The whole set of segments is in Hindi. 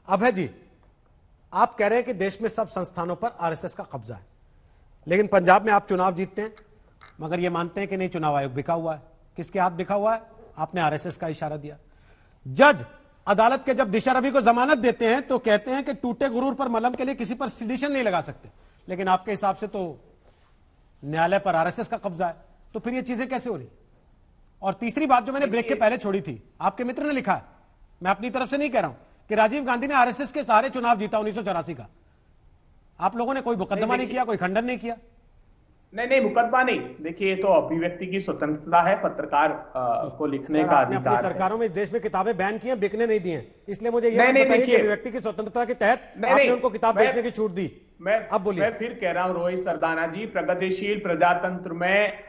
अभय जी, आप कह रहे हैं कि देश में सब संस्थानों पर आरएसएस का कब्जा है, लेकिन पंजाब में आप चुनाव जीतते हैं मगर ये मानते हैं कि नहीं, चुनाव आयोग बिका हुआ है। किसके हाथ बिका हुआ है? आपने आरएसएस का इशारा दिया। जज अदालत के जब दिशा रवि को जमानत देते हैं तो कहते हैं कि टूटे गुरूर पर मलहम के लिए किसी पर सिडिशन नहीं लगा सकते, लेकिन आपके हिसाब से तो न्यायालय पर आरएसएस का कब्जा है, तो फिर ये चीजें कैसे हो रही? और तीसरी बात जो मैंने ब्रेक के पहले छोड़ी थी, आपके मित्र ने लिखा है, मैं अपनी तरफ से नहीं कह रहा हूं, कि राजीव गांधी ने आरएसएस के सहारे चुनाव जीता 1984 का। आप लोगों ने कोई मुकदमा नहीं किया, कोई खंडन नहीं किया। नहीं, मुकदमा नहीं। देखिए, ये तो अभिव्यक्ति की स्वतंत्रता है, पत्रकार को लिखने का अधिकार है। सरकारों में इस देश में किताबें बैन की हैं, बिकने नहीं दी हैं, इसलिए मुझे ये बताइए कि अभिव्यक्ति की स्वतंत्रता के तहत आपने उनको किताब बेचने की छूट दी। अब बोलिए। मैं फिर कह रहा हूं रोहित सरदाना जी, प्रगतिशील प्रजातंत्र में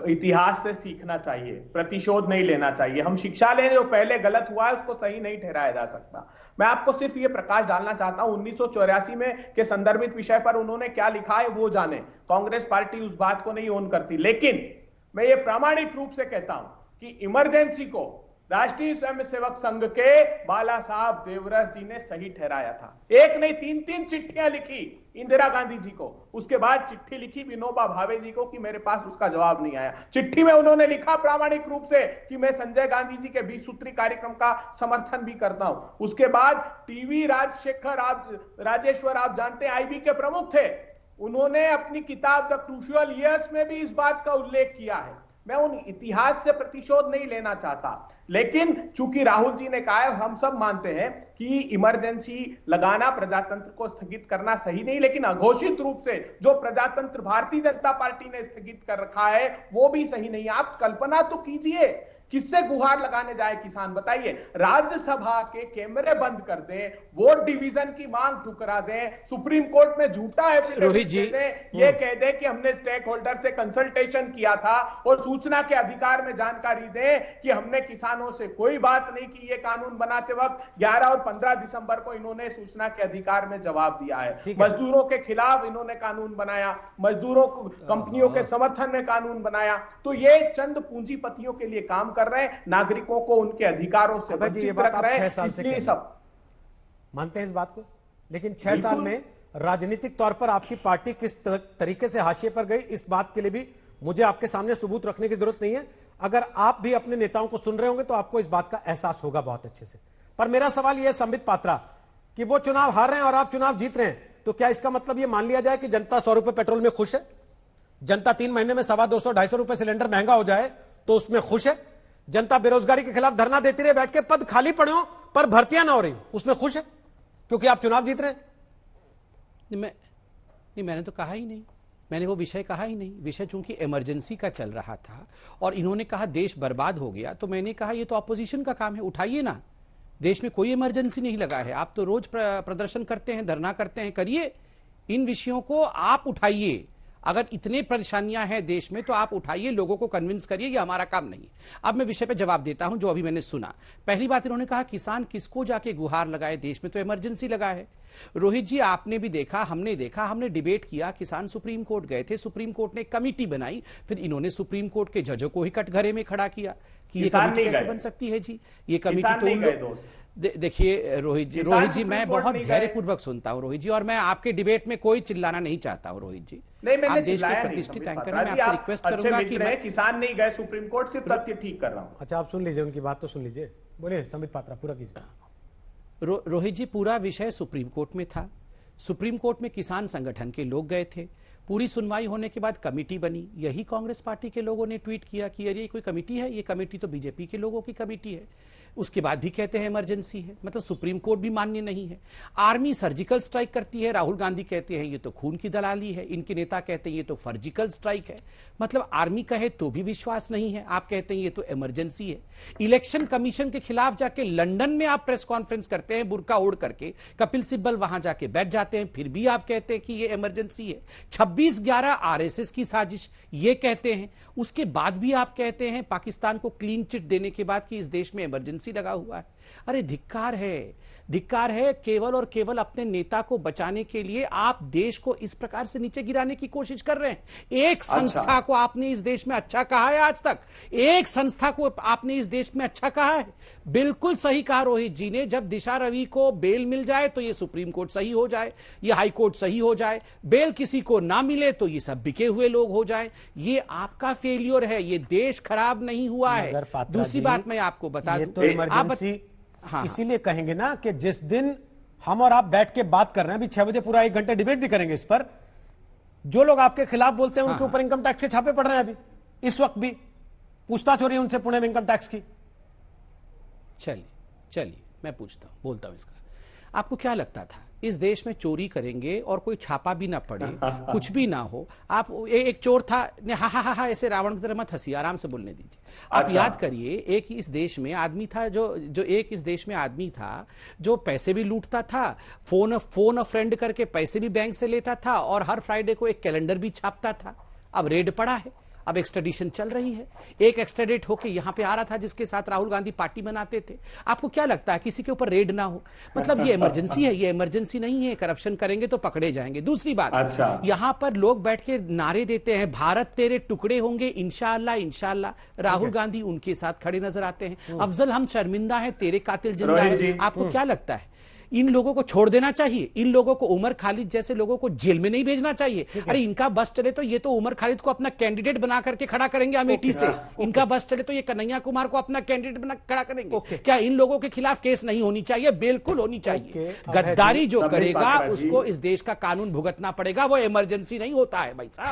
इतिहास से सीखना चाहिए, प्रतिशोध नहीं लेना चाहिए। हम शिक्षा लें, जो पहले गलत हुआ है उसको सही नहीं ठहराया जा सकता। मैं आपको सिर्फ ये प्रकाश डालना चाहता हूं, 1984 में के संदर्भित विषय पर उन्होंने क्या लिखा है वो जाने। कांग्रेस पार्टी उस बात को नहीं ओन करती, लेकिन मैं ये प्रामाणिक रूप से कहता हूं कि इमरजेंसी को राष्ट्रीय स्वयंसेवक संघ के बाला साहब देवरस जी ने सही ठहराया था। एक नहीं, 3-3 चिट्ठियां लिखी इंदिरा गांधी जी को, उसके बाद चिट्ठी लिखी विनोबा भावे जी को कि मेरे पास उसका जवाब नहीं आया। चिट्ठी में उन्होंने लिखा प्रामाणिक रूप से कि मैं संजय गांधी जी के 20 सूत्री कार्यक्रम का समर्थन भी करता हूं। उसके बाद टीवी राजेश्वर, आप जानते हैं, आईबी के प्रमुख थे, उन्होंने अपनी किताब द क्रूशियल ईयर्स में भी इस बात का उल्लेख किया है। मैं उन इतिहास से प्रतिशोध नहीं लेना चाहता, लेकिन चूंकि राहुल जी ने कहा है, हम सब मानते हैं कि इमरजेंसी लगाना, प्रजातंत्र को स्थगित करना सही नहीं, लेकिन अघोषित रूप से जो प्रजातंत्र भारतीय जनता पार्टी ने स्थगित कर रखा है वो भी सही नहीं। आप कल्पना तो कीजिए, किससे गुहार लगाने जाए किसान, बताइए। राज्यसभा के कैमरे बंद कर दें, वोट डिवीजन की मांग ठुकरा दें, सुप्रीम कोर्ट में झूठा है रोहित जी ये कह दें कि हमने स्टेक होल्डर से कंसल्टेशन किया था, और सूचना के अधिकार में जानकारी दें कि हमने किसानों से कोई बात नहीं की। ये कानून बनाते वक्त 11 और 15 दिसंबर को इन्होंने सूचना के अधिकार में जवाब दिया है। मजदूरों के खिलाफ इन्होंने कानून बनाया, मजदूरों को, कंपनियों के समर्थन में कानून बनाया। तो ये चंद पूंजीपतियों के लिए काम कर रहे हैं, नागरिकों को उनके अधिकारों से वंचित रख रहे हैं, इसलिए सब मानते हैं इस बात को। लेकिन 6 साल में राजनीतिक तौर पर आपकी पार्टी किस तरीके से हाशिए पर गई, इस बात के लिए भी मुझे आपके सामने सबूत रखने की जरूरत नहीं है। अगर आप भी अपने नेताओं को सुन रहे होंगे तो आपको इस बात का एहसास होगा बहुत अच्छे से। पर मेरा सवाल यह है संबित पात्रा, कि वो चुनाव हार रहे हैं और आप चुनाव जीत रहे हैं, तो क्या इसका मतलब यह मान लिया जाए कि जनता 100 रुपए पेट्रोल में खुश है? जनता 3 महीने में 250-250 रुपए सिलेंडर महंगा हो जाए तो उसमें खुश है? जनता बेरोजगारी के खिलाफ धरना देती रहे बैठ के, पद खाली पड़े हो पर भर्तियां ना हो रही, उसमें खुश है क्योंकि आप चुनाव जीत रहे हैं? मैंने तो कहा ही नहीं, मैंने वो विषय कहा ही नहीं। विषय चूंकि इमरजेंसी का चल रहा था और इन्होंने कहा देश बर्बाद हो गया, तो मैंने कहा ये तो अपोजिशन का काम है, उठाइए ना। देश में कोई इमरजेंसी नहीं लगा है, आप तो रोज प्रदर्शन करते हैं, धरना करते हैं, करिए, इन विषयों को आप उठाइए। अगर इतने परेशानियां हैं देश में तो आप उठाइए, लोगों को कन्विंस करिए, ये हमारा काम नहीं है। अब मैं विषय पे जवाब देता हूं जो अभी मैंने सुना। पहली बात, इन्होंने कहा किसान किसको जाके गुहार लगाए, देश में तो इमरजेंसी लगा है। रोहित जी, आपने भी देखा, हमने देखा, हमने डिबेट किया, किसान सुप्रीम कोर्ट गए थे, सुप्रीम कोर्ट ने एक कमेटी बनाई, फिर इन्होंने सुप्रीम कोर्ट के जजों को ही कटघरे में खड़ा किया कि ये कमेटी कैसे बन सकती है जी, ये कमेटी तो देखिए रोहित जी मैं बहुत धैर्यपूर्वक सुनता हूं रोहित जी, और मैं आपके डिबेट में कोई चिल्लाना नहीं चाहता हूं रोहित जी। नहीं, मैंने आप देश के प्रतिष्ठित एंकर हैं, मैं आपसे रिक्वेस्ट करूंगा कि मैं किसान नहीं गए सुप्रीम कोर्ट, सिर्फ तथ्य ठीक कर रहा हूं। अच्छा, आप सुन लीजिए, उनकी बात तो सुन लीजिए। बोलिए संबित पात्रा, पूरा कीजिए। रोहित जी, पूरा विषय सुप्रीम कोर्ट में था, सुप्रीम कोर्ट में किसान संगठन के लोग गए थे, पूरी सुनवाई होने के बाद कमेटी बनी। यही कांग्रेस पार्टी के लोगों ने ट्वीट किया कि अरे ये कोई कमेटी है, ये कमेटी तो बीजेपी के लोगों की कमेटी है। उसके बाद भी कहते हैं इमरजेंसी है, मतलब सुप्रीम कोर्ट भी मान्य नहीं है। आर्मी सर्जिकल स्ट्राइक करती है, राहुल गांधी कहते हैं ये तो खून की दलाली है, इनके नेता कहते हैं ये तो सर्जिकल स्ट्राइक है। मतलब आर्मी कहे तो भी विश्वास नहीं है, आप कहते हैं ये तो इमरजेंसी है। इलेक्शन कमीशन के खिलाफ जाके लंदन में आप प्रेस कॉन्फ्रेंस करते हैं बुर्का ओढ़ करके, कपिल सिब्बल वहां जाके बैठ जाते हैं, फिर भी आप कहते हैं कि ये इमरजेंसी है। 26/11 आरएसएस की साजिश ये कहते हैं, उसके बाद भी आप कहते हैं पाकिस्तान को क्लीन चिट देने के बाद कि इस देश में इमरजेंसी लगा हुआ है। अरे धिक्कार है, धिक्कार है। केवल और केवल अपने नेता को बचाने के लिए आप देश को इस प्रकार से नीचे गिराने की कोशिश कर रहे हैं। एक संस्था को आपने इस देश में अच्छा कहा है आज तक, एक संस्था को आपने इस देश में अच्छा कहा है। बिल्कुल सही कहा रोहित जी ने, जब दिशा रवि को बेल मिल जाए तो ये सुप्रीम कोर्ट सही हो जाए, ये हाई कोर्ट सही हो जाए, बेल किसी को ना मिले तो ये सब बिके हुए लोग हो जाएं। ये आपका फेलियर है, ये देश खराब नहीं हुआ है। दूसरी बात मैं आपको बता दूं, तो इमरजेंसी इसीलिए कहेंगे ना कि जिस दिन हम और आप बैठ के बात कर रहे हैं, अभी 6 बजे पूरा 1 घंटा डिबेट भी करेंगे इस पर, जो लोग आपके खिलाफ बोलते हैं उनके ऊपर इनकम टैक्स के छापे पड़ रहे हैं। अभी इस वक्त भी पूछताछ हो रही है उनसे पुणे में इनकम टैक्स की। चलिए मैं पूछता हूं, बोलता हूं इसका। आपको क्या लगता था इस देश में चोरी करेंगे और कोई छापा भी ना पड़े, कुछ भी ना हो? आप एक चोर था, हा हा हा ऐसे रावण की तरह मत हंसिए, आराम से बोलने दीजिए। आप याद करिए, एक इस देश में आदमी था जो एक इस देश में आदमी था जो पैसे भी लूटता था, फोन अ फ्रेंड करके पैसे भी बैंक से लेता था और हर फ्राइडे को एक कैलेंडर भी छापता था। अब रेड पड़ा है, अब एक्सट्रेडिशन चल रही है। एक एक्सट्रेडिट होके यहां पे आ रहा था जिसके साथ राहुल गांधी पार्टी बनाते थे। आपको क्या लगता है किसी के ऊपर रेड ना हो? मतलब ये इमरजेंसी है? ये इमरजेंसी नहीं है। करप्शन करेंगे तो पकड़े जाएंगे। दूसरी बात, यहां पर लोग बैठ के नारे देते हैं, भारत तेरे टुकड़े होंगे इंशाअल्लाह इंशाअल्लाह। राहुल गांधी उनके साथ खड़े नजर आते हैं। अफजल हम शर्मिंदा हैं, तेरे कातिल जिंदा है। आपको क्या लगता है इन लोगों को छोड़ देना चाहिए? इन लोगों को, उमर खालिद जैसे लोगों को जेल में नहीं भेजना चाहिए? अरे इनका बस चले तो ये तो उमर खालिद को अपना कैंडिडेट बना करके खड़ा करेंगे अमेठी से। इनका बस चले तो ये कन्हैया कुमार को अपना कैंडिडेट बना खड़ा करेंगे। क्या इन लोगों के खिलाफ केस नहीं होनी चाहिए? बिल्कुल होनी चाहिए। गद्दारी जो करेगा उसको इस देश का कानून भुगतना पड़ेगा। वो इमरजेंसी नहीं होता है भाई साहब।